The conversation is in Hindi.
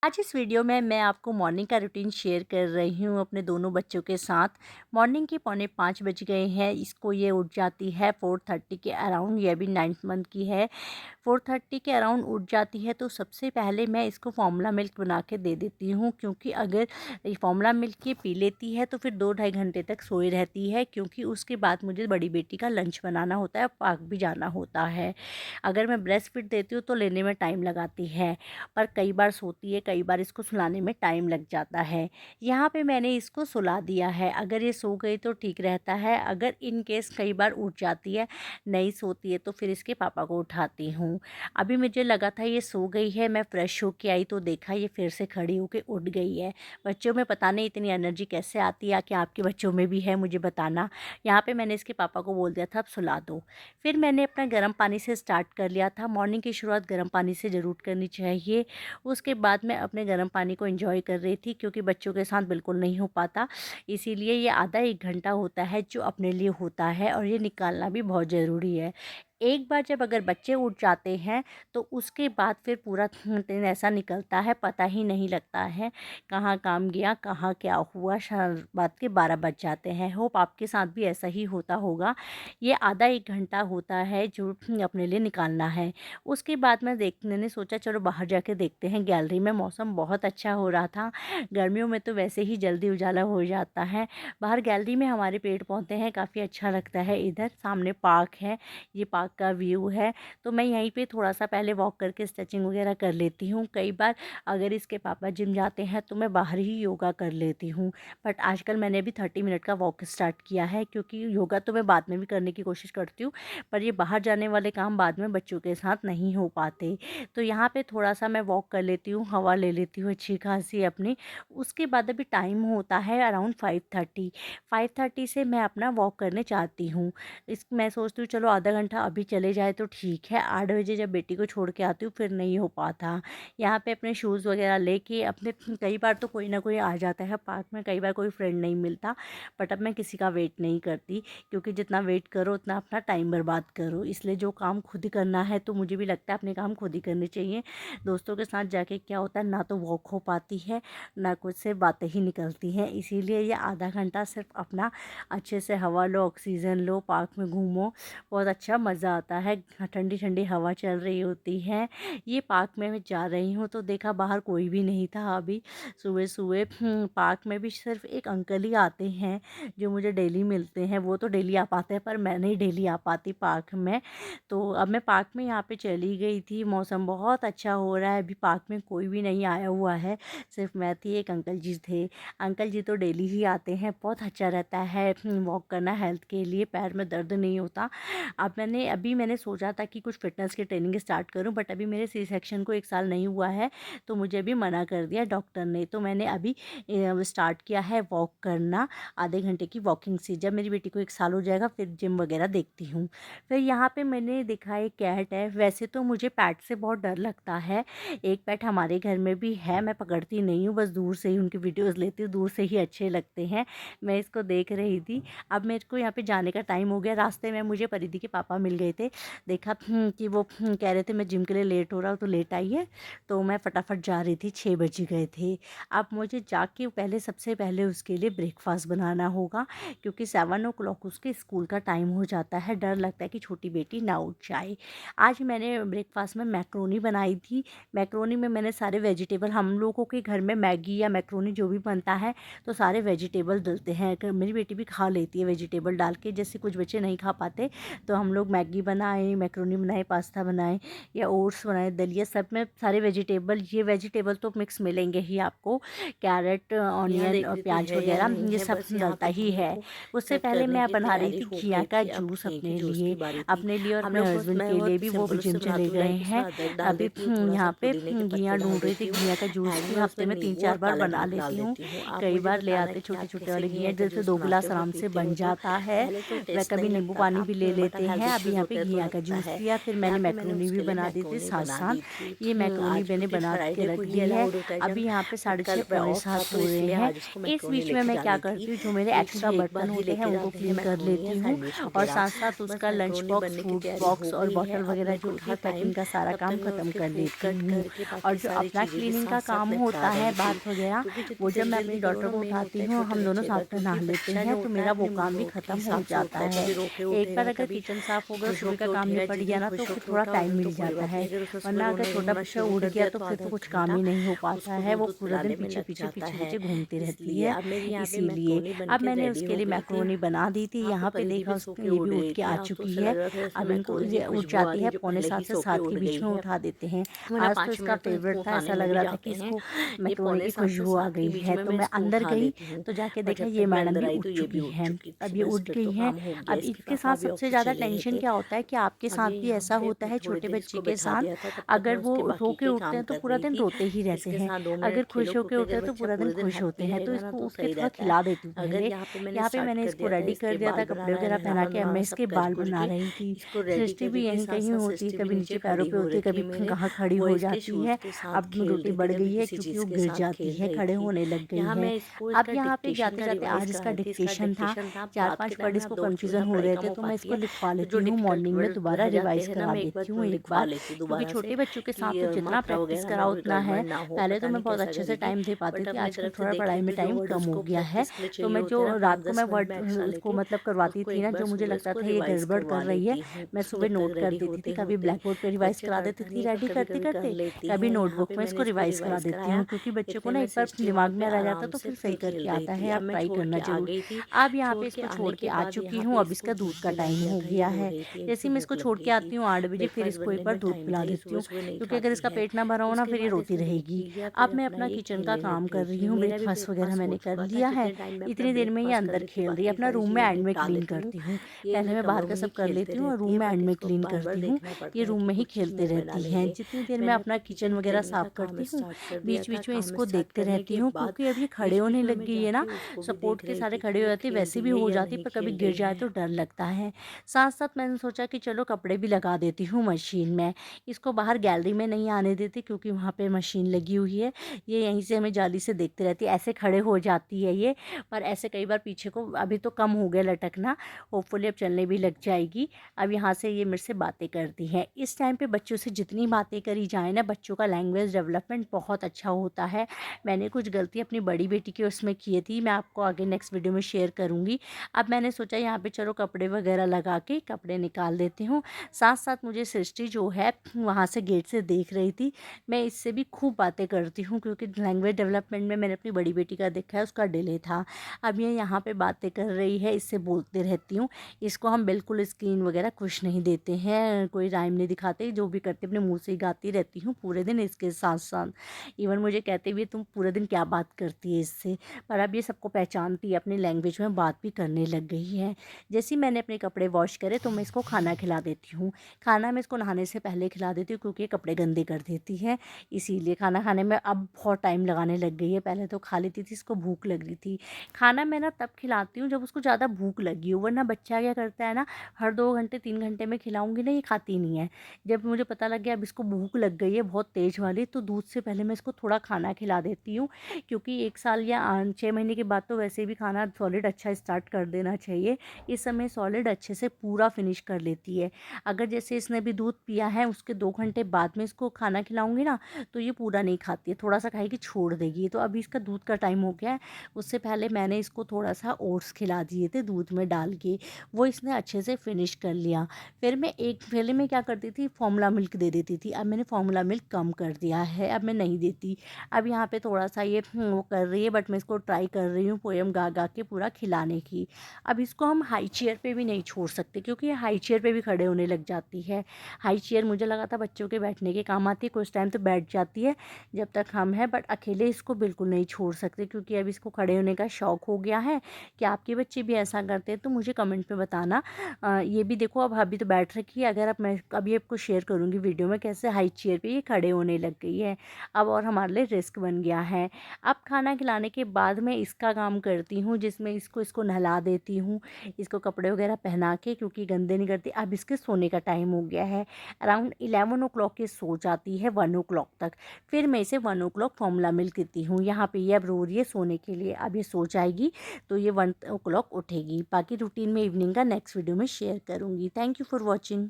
आज इस वीडियो में मैं आपको मॉर्निंग का रूटीन शेयर कर रही हूँ अपने दोनों बच्चों के साथ। मॉर्निंग के 4:45 बज गए हैं। इसको ये उठ जाती है 4:30 के अराउंड। ये अभी 9th मंथ की है। 4:30 के अराउंड उठ जाती है तो सबसे पहले मैं इसको फार्मूला मिल्क बना के दे देती हूँ, क्योंकि अगर ये फार्मूला मिल्क ये पी लेती है तो फिर 2-2.5 घंटे तक सोई रहती है, क्योंकि उसके बाद मुझे बड़ी बेटी का लंच बनाना होता है, पार्क भी जाना होता है। अगर मैं ब्रेस्ट फीड देती हूँ तो लेने में टाइम लगाती है, पर कई बार सोती है, कई बार इसको सुलाने में टाइम लग जाता है। यहाँ पे मैंने इसको सुला दिया है। अगर ये सो गई तो ठीक रहता है, अगर इन केस कई बार उठ जाती है, नहीं सोती है, तो फिर इसके पापा को उठाती हूँ। अभी मुझे लगा था ये सो गई है, मैं फ्रेश होके आई तो देखा ये फिर से खड़ी होके उठ गई है। बच्चों में पता नहीं इतनी एनर्जी कैसे आती है, कि आपके बच्चों में भी है, मुझे बताना। यहाँ पे मैंने इसके पापा को बोल दिया था अब सुला दो। फिर मैंने अपना गर्म पानी से स्टार्ट कर लिया था। मॉर्निंग की शुरुआत गर्म पानी से ज़रूर करनी चाहिए। उसके बाद मैं अपने गर्म पानी को एंजॉय कर रही थी, क्योंकि बच्चों के साथ बिल्कुल नहीं हो पाता। इसीलिए ये आधा 1 घंटा होता है जो अपने लिए होता है, और ये निकालना भी बहुत ज़रूरी है। एक बार जब अगर बच्चे उठ जाते हैं तो उसके बाद फिर पूरा दिन ऐसा निकलता है, पता ही नहीं लगता है कहाँ काम गया, कहाँ क्या हुआ। रात के 12 बज जाते हैं। होप आपके साथ भी ऐसा ही होता होगा। ये आधा 1 घंटा होता है जो अपने लिए निकालना है। उसके बाद मैंने सोचा चलो बाहर जाके देखते हैं। गैलरी में मौसम बहुत अच्छा हो रहा था। गर्मियों में तो वैसे ही जल्दी उजाला हो जाता है। बाहर गैलरी में हमारे पेड़ पौधे हैं, काफ़ी अच्छा लगता है। इधर सामने पार्क है, ये पार्क का व्यू है। तो मैं यहीं पे थोड़ा-सा पहले वॉक करके स्ट्रेचिंग वगैरह कर लेती हूँ। कई बार अगर इसके पापा जिम जाते हैं तो मैं बाहर ही योगा कर लेती हूँ। बट आजकल मैंने भी 30 मिनट का वॉक स्टार्ट किया है, क्योंकि योगा तो मैं बाद में भी करने की कोशिश करती हूँ, पर ये बाहर जाने वाले काम बाद में बच्चों के साथ नहीं हो पाते। तो यहाँ पे थोड़ा-सा मैं वॉक कर लेती हूँ, हवा ले लेती हूँ अच्छी खासी अपनी। उसके बाद अभी टाइम होता है अराउंड 5:30। 5:30 से मैं अपना वॉक करने जाती हूँ। मैं सोचती हूँ चलो आधा घंटा अभी चले जाए तो ठीक है। 8 बजे जब बेटी को छोड़ के आती हूँ फिर नहीं हो पाता। यहाँ पे अपने शूज़ वगैरह लेके अपने कई बार तो कोई ना कोई आ जाता है पार्क में, कई बार कोई फ्रेंड नहीं मिलता। बट अब मैं किसी का वेट नहीं करती, क्योंकि जितना वेट करो उतना अपना टाइम बर्बाद करो। इसलिए जो काम खुद ही करना है तो मुझे भी लगता है अपने काम खुद ही करने चाहिए। दोस्तों के साथ जाके क्या होता है, ना तो वॉक हो पाती है, ना कुछ से बातें ही निकलती हैं। इसीलिए ये आधा घंटा सिर्फ अपना अच्छे से हवा लो, ऑक्सीजन लो, पार्क में घूमो, बहुत अच्छा मज़ा आता है। ठंडी ठंडी हवा चल रही होती है। ये पार्क में मैं जा रही हूँ तो देखा बाहर कोई भी नहीं था अभी सुबह सुबह। पार्क में भी सिर्फ एक अंकल ही आते हैं जो मुझे डेली मिलते हैं। वो तो डेली आ पाते हैं, पर मैं नहीं डेली आ पाती पार्क में। तो अब मैं पार्क में यहाँ पे चली गई थी। मौसम बहुत अच्छा हो रहा है। अभी पार्क में कोई भी नहीं आया हुआ है, सिर्फ मैं थी, एक अंकल जी थे। अंकल जी तो डेली ही आते हैं। बहुत अच्छा रहता है वॉक करना, हेल्थ के लिए पैर में दर्द नहीं होता। अब मैंने सोचा था कि कुछ फ़िटनेस की ट्रेनिंग स्टार्ट करूं, बट अभी मेरे सी सेक्शन को 1 साल नहीं हुआ है, तो मुझे अभी मना कर दिया डॉक्टर ने। तो मैंने अभी स्टार्ट किया है वॉक करना, आधे घंटे की वॉकिंग से। जब मेरी बेटी को 1 साल हो जाएगा फिर जिम वगैरह देखती हूँ। फिर यहाँ पे मैंने देखा एक कैट है। वैसे तो मुझे पैट से बहुत डर लगता है। एक पैट हमारे घर में भी है, मैं पकड़ती नहीं हूँ, बस दूर से ही उनकी वीडियोज़ लेती हूँ, दूर से ही अच्छे लगते हैं। मैं इसको देख रही थी। अब मेरे को यहाँ पे जाने का टाइम हो गया। रास्ते में मुझे परिधि के पापा मिल गए थे। देखा कि वो कह रहे थे मैं जिम के लिए लेट हो रहा हूँ तो लेट आइए। तो मैं फटाफट जा रही थी, 6 बज गए थे। अब मुझे जाके पहले सबसे पहले उसके लिए ब्रेकफास्ट बनाना होगा, क्योंकि 7 o'clock उसके स्कूल का टाइम हो जाता है। डर लगता है कि छोटी बेटी ना उठ जाए। आज मैंने ब्रेकफास्ट में मैक्रोनी बनाई थी। मैक्रोनी में मैंने सारे वेजिटेबल, हम लोगों के घर में मैगी या मैक्रोनी जो भी बनता है तो सारे वेजिटेबल डलते हैं। मेरी बेटी भी खा लेती है वेजिटेबल डाल के। जैसे कुछ बच्चे नहीं खा पाते तो हम लोग मैगी बनाए, मैक्रोनी बनाए, पास्ता बनाए या ओट्स बनाए, दलिया, सब में सारे वेजिटेबल, ये वेजिटेबल तो मिक्स मिलेंगे ही आपको। कैरेट, यहाँ ऑनियन देख और रही थी प्याज है या वगैरह नहीं ये है, सब बस यहाँ डलता पे ही घी है। को उससे कट पहले करने मैं की बना रही तैयारी थी हो घिया गई का थी। अब जूस घी की अपने जूस की लिए, बारी थी। अपने लिए और हम अपने लोग हस्बैंड मैं के लिए बहुत भी। वो भी सिंपल जिम उससे चले बनाती हूँ, गए लाइक उसमें हैं। अदरक डाल अभी देती हूँ, थोड़ा सा यहाँ पे पुदीने के पत्ते घिया डाल ढूंढ रही थी। देती हूँ, घिया का जूस एंड भी में हफ्ते उसमें में नींबू और 3-4 बार काला बना नमक डाल लेती हूँ। देती हूँ। आप कई मुझे बार ले बताना आते कि आप छोटे-छोटे कैसे वाले घिया घिया, का जैसे जूस 2 बनाते गिलास हो, आराम से पीते बन हो। तो जाता है। पहले तो वह टेस्ट कभी नहीं नींबू लगता पानी था, भी ले बट लेते हेल्थ हैं। अभी इश्यूज़ यहाँ पे घिया का जूस पिया। फिर मैंने मैक्रोनी भी बना दी थी साथ साथ। ये मैक्रोनी मैंने बना के रख दी है। अभी यहाँ पे 6:30 पौने 7 हो रहे हैं। इस बीच में मैं क्या करती हूँ, जो मेरे एक्स्ट्रा बर्तन होते हैं उनको क्लीन कर लेती हूँ और साथ साथ उसका लंच बॉक्स, फूड बॉक्स और बॉटल वगैरह जो होती है पैकिंग का सारा काम ख़त्म कर लेती हूँ। और जो अपना क्लीनिंग का काम होता है, बाथ वगैरह, वो जब मैं अपनी डॉटर को उठाती हूँ, हम दोनों साथ में नहा लेते हैं, तो मेरा वो काम भी ख़त्म हो जाता है। एक बार अगर किचन साफ़ हो गया, सुबह का काम निपट गया ना, तो फिर थोड़ा टाइम मिल जाता है। वरना अगर छोटा बच्चा उठ गया तो फिर तो कुछ काम ही नहीं हो पाता है, वो पूरा दिन पीछे घूमती रहती है। इसीलिए अब मैंने उसके लिए मैक्रोनी बना दी थी। यहाँ पे देखा उसको, ये भी उठ के आ चुकी है। अब इनको ये उठ जाती है, पौने 7 से 7 के बीच में उठा देते हैं। आज तो इसका फेवरेट था, ऐसा लग रहा था कि इसको मैक्रोनी की खुशबू आ गई है। तो मैं अंदर गई तो जाके देखा ये मैडम भी उठ चुकी है। अब ये उठ गई हैं। अब इसके साथ सबसे ज़्यादा टेंशन क्या होता है कि आपके साथ भी ऐसा होता है छोटे बच्चे के साथ, अगर वो रो के उठते हैं तो पूरा दिन रोते ही रहते हैं, अगर खुश होके उठते हैं तो पूरा दिन खुश होते हैं। तो इसको उठ के थोड़ा खिला देती हूँ पहले। यहाँ पे मैंने इसको रेडी कर दिया था, कपड़े वगैरह पहना के। अब मैं इसके बाल बना रही थी। सृष्टि भी यहीं कहीं होती है, कभी नीचे पैरों पे होती है, कभी कहाँ खड़ी हो जाती है। अब रोटी बढ़ गई है क्योंकि वो गिर जाती है, खड़े होने लग गई है। अब यहाँ पे जाते जाते आज इसका डिक्टेशन था, 4-5 वर्ड इसको कन्फ्यूज़न हो रहे थे, तो मैं इसको लिखवा लेती हूँ मॉर्निंग में, दोबारा रिवाइज़ करा देती हूँ एक बार। क्योंकि छोटे बच्चों के साथ तो जितना प्रैक्टिस कराओ उतना है। पहले तो मैं बहुत अच्छे से टाइम दे पाती थी, आजकल थोड़ा पढ़ाई में टाइम कम हो गया है। तो मैं जो रात को मैं वर्ड उसको मतलब करवाती थी ना, जो मुझे लगता था ये गड़बड़ कर रही है, मैं सुबह नोट कर देती थी। कभी ब्लैक बोर्ड पे रिवाइज़ करा देती थी रेडी करते करते, कभी नोटबुक में इसको रिवाइज़ करा देती हूँ। क्योंकि बच्चे को ना एक बार दिमाग में रह जाता है तो फिर सही करके आता है। आप ट्राई करना ज़रूर। अब यहाँ पे इसको छोड़ के आ चुकी हूँ। अब इसका दूध का टाइम हो गया है। जैसे ही मैं इसको छोड़ के आती हूँ 8 बजे, फिर इसको एक बार दूध पिला देती हूँ, क्योंकि अगर इसका पेट ना भरा हो ना फिर ये रोती रहेगी। अब मैं अपना किचन का काम कर रही हूँ, ब्रेकफास्ट वगैरह मैंने कर लिया है। इतनी देर में ये अंदर खेल रही है। अपना रूम में एंड में क्लीन करती हूँ। पहले मैं बाहर का सब कर लेती हूँ और रूम में एंड में क्लीन करती हूँ। ये रूम में ही खेलते रहती हैं। जितनी देर मैं अपना किचन वगैरह साफ करती हूँ, बीच बीच में इसको देखते रहती हूँ, क्योंकि अब ये खड़े होने लग गई है ना, सपोर्ट के सारे खड़े हो जाती, वैसे भी हो जाती, पर कभी गिर जाए तो डर लगता है। साथ साथ मैंने सोचा कि चलो कपड़े भी लगा देती हूँ मशीन में। इसको बाहर गैलरी में नहीं आने देती, क्योंकि वहाँ पे मशीन लगी हुई है। ये यहीं से हमें जाली से देखते रहती है, ऐसे खड़े हो जाती है ये। पर ऐसे कई बार पीछे को, अभी तो कम हो गया लटकना, होपफुली अब चलने भी लग जाएगी। अब यहाँ से ये मेरे से बातें करती है। इस टाइम पे बच्चों से जितनी बातें करी जाए ना, बच्चों का लैंग्वेज डेवलपमेंट बहुत अच्छा होता है। मैंने कुछ गलती अपनी बड़ी बेटी के उसमें की थी, मैं आपको आगे नेक्स्ट वीडियो में शेयर करूँगी। अब मैंने सोचा यहाँ पे चलो कपड़े वगैरह लगा के कपड़े निकाल देती हूँ। साथ साथ मुझे सृष्टि जो है वहाँ से गेट से देख रही थी। मैं इससे भी खूब बातें करती हूँ, क्योंकि लैंग्वेज डेवलपमेंट में मैंने अपनी बड़ी बेटी का देखा है, उसका डिले था। अब ये यहाँ पे बातें कर रही है, इससे बोलते रहती हूँ। इसको हम बिल्कुल स्क्रीन वगैरह कुछ नहीं देते हैं, कोई राइम नहीं दिखाते, जो भी करते अपने मुँह से ही गाती रहती हूँ पूरे दिन इसके साथ साथ। इवन मुझे कहते भी तुम पूरे दिन क्या बात करती है इससे। पर अब ये सबको पहचानती है, अपनी लैंग्वेज में बात भी करने लग गई है। जैसे ही मैंने अपने कपड़े वॉश करे तो मैं इसको खाना खिला देती हूँ। खाना मैं इसको नहाने से पहले खिला देती हूँ, क्योंकि ये कपड़े गंदे कर देती है। इसीलिए खाना खाने में अब बहुत टाइम लगाने लग गई है। पहले तो खा लेती थी, इसको भूख लग रही थी। खाना मैं ना तब खिलाती हूँ जब उसको ज़्यादा भूख लगी हो, वरना बच्चा क्या करता है ना, हर 2 घंटे 3 घंटे में खिलाऊंगी ना, ये खाती नहीं है। जब मुझे पता लग गया अब इसको भूख लग गई है बहुत तेज़ वाली, तो दूध से पहले मैं इसको थोड़ा खाना खिला देती हूँ। क्योंकि 1 साल या 6 महीने के बाद तो वैसे भी खाना सॉलिड अच्छा स्टार्ट कर देना चाहिए। इस समय सॉलिड अच्छे से पूरा फिनिश कर लेती है। अगर जैसे इसने भी दूध पिया है, उसके 2 घंटे बाद में इसको खाना खिलाऊंगी ना, तो ये पूरा नहीं खाती है, थोड़ा सा खाएगी छोड़ देगी। तो अभी इसका दूध का टाइम हो गया है। उससे पहले मैंने इसको थोड़ा सा ओट्स खिला दिए थे दूध में डाल के, वो इसने अच्छे से फिनिश कर लिया। फिर मैं एक पहले मैं क्या करती थी, फॉर्मूला मिल्क दे देती थी। अब मैंने फॉर्मूला मिल्क कम कर दिया है, अब मैं नहीं देती। अब यहाँ पे थोड़ा सा ये वो कर रही है, बट मैं इसको ट्राई कर रही हूँ पोएम गा गा के पूरा खिलाने की। अब इसको हम हाई चेयर पे भी नहीं छोड़ सकते, क्योंकि ये हाई चेयर पे भी खड़े होने लग जाती है। हाई चेयर मुझे लगा था बच्चों के बैठने के काम आती है, कुछ टाइम तो बैठ जाती है जब तक हम हैं, बट अकेले इसको बिल्कुल नहीं छोड़ सकते, क्योंकि अब इसको खड़े होने का शौक़ हो गया है। कि आपके बच्चे भी ऐसा करते हैं तो मुझे कमेंट में बताना। ये भी देखो, अब अभी तो बैठ रखी है, अगर अब मैं अभी आपको शेयर करूँगी वीडियो में कैसे हाई चेयर पे ये खड़े होने लग गई है। अब और हमारे लिए रिस्क बन गया है। अब खाना खिलाने के बाद मैं इसका काम करती हूँ, जिसमें इसको नहला देती हूँ, इसको कपड़े वगैरह पहना के, क्योंकि गंदे नहीं करते अब इसके सोने का टाइम हो गया है। अराउंड 11 ओ क्लॉक ये सो जाती है 1 ओ क्लॉक तक। फिर मैं इसे 1 ओ क्लॉक फॉर्मूला मिल्क देती हूँ। यहाँ पे ये अब रो रही है सोने के लिए, अब ये सो जाएगी तो ये 1 ओ क्लॉक उठेगी। बाकी रूटीन में इवनिंग का नेक्स्ट वीडियो में शेयर करूँगी। Thank you for watching.